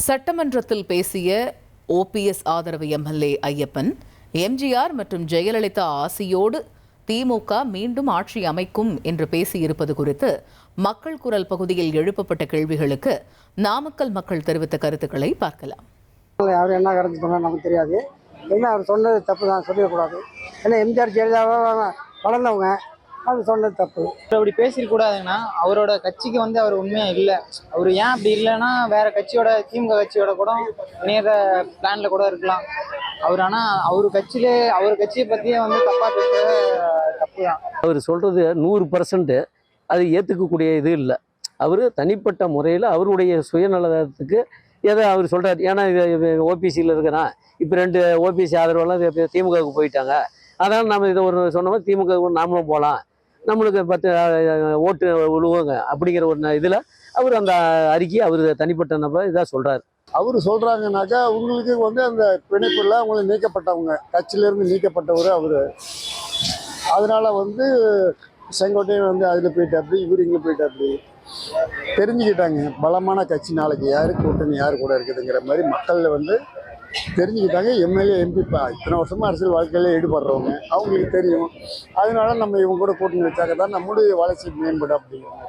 சட்டமன்றத்தில் பேசிய ஓபிஎஸ் ஆதரவு எம்எல்ஏ ஐயப்பன், எம்ஜிஆர் மற்றும் ஜெயலலிதா ஆசியோடு திமுக மீண்டும் ஆட்சி அமைக்கும் என்று பேசியிருப்பது குறித்து மக்கள் குரல் பகுதியில் எழுப்பப்பட்ட கேள்விகளுக்கு நாமக்கல் மக்கள் தெரிவித்த கருத்துக்களை பார்க்கலாம். அவர் என்ன கருத்து சொன்னார் நமக்கு தெரியாது. என்ன அவர் சொன்னது தப்பு தான், சொல்லிடக்கூடாது. ஏன்னா எம்ஜிஆர் ஜெயலலிதா வளர்ந்தவங்க, அது சொன்னது தப்பு. அப்படி பேசிடக்கூடாதுங்கன்னா அவரோட கட்சிக்கு அவர் உண்மையா இல்லை. அவர் ஏன் அப்படி இல்லைன்னா வேற கட்சியோட திமுக கட்சியோட கூட இணையற பிளான்ல கூட இருக்கலாம். அவர் கட்சியிலே அவர் கட்சியை பத்தியே தப்பா பேச தப்பு தான். அவர் சொல்றது 100% அது ஏற்றுக்கக்கூடிய இது இல்லை. அவர் தனிப்பட்ட முறையில் அவருடைய சுயநலத்துக்கு எதை அவர் சொல்றாரு. ஏன்னா ஓபிசியில் இருக்கிறான், இப்போ 2 ஓபிசி ஆதரவெல்லாம் திமுகவுக்கு போயிட்டாங்க, அதனால் நம்ம இதை ஒரு சொன்னோம் திமுக நாமளும் போகலாம், நம்மளுக்கு 10 ஓட்டு விழுவுங்க அப்படிங்கிற ஒரு இதில் அவர் அந்த அறிக்கையை அவர் தனிப்பட்ட நபர் இதாக சொல்கிறார். அவர் சொல்கிறாங்கனாக்கா உங்களுக்கு அந்த பிணைப்புல அவங்களுக்கு நீக்கப்பட்டவங்க, கட்சியிலேருந்து நீக்கப்பட்டவர் அவர். அதனால் செங்கோட்டையன் அதில் போயிட்டாப்படி, இவர் இங்கே போயிட்டாப்படி தெரிஞ்சுக்கிட்டாங்க. பலமான கட்சி நாளைக்கு யார் கூட்டணி யார் கூட இருக்குதுங்கிற மாதிரி மக்களில் தெரிஞ்சுக்கிட்டாங்க. எம்எல்ஏ எம்பி இத்தனை வருஷமாக அரசியல் வாழ்க்கையில் ஈடுபடுறவங்க, அவங்களுக்கு தெரியும். அதனால நம்ம இவங்க கூட கூட்டணி வச்சாக்க தான் நம்முடைய வளர்ச்சி மேம்படும் அப்படிங்கிறாங்க.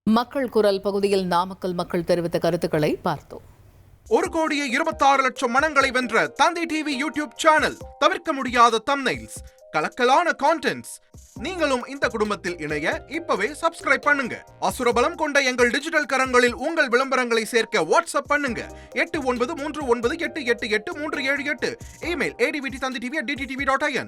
மக்கள் குரல் பகுதியில் நாமக்கல் மக்கள் தெரிவித்த கருத்துக்களை பார்த்தோம். 1,26,00,000 மனங்களை வென்ற தந்தி டிவி யூடியூப் சேனல். தவிர்க்க முடியாத தம்ப்நெயில்ஸ், கலக்கலான கான்டென்ட்ஸ். நீங்களும் இந்த குடும்பத்தில் இணைய இப்பவே சப்ஸ்கிரைப் பண்ணுங்க. அசுரபலம் கொண்ட எங்கள் டிஜிட்டல் கரங்களில் உங்கள் விளம்பரங்களை சேர்க்க வாட்ஸ்அப் பண்ணுங்க. 8939888838. Email advttv@dttv.in.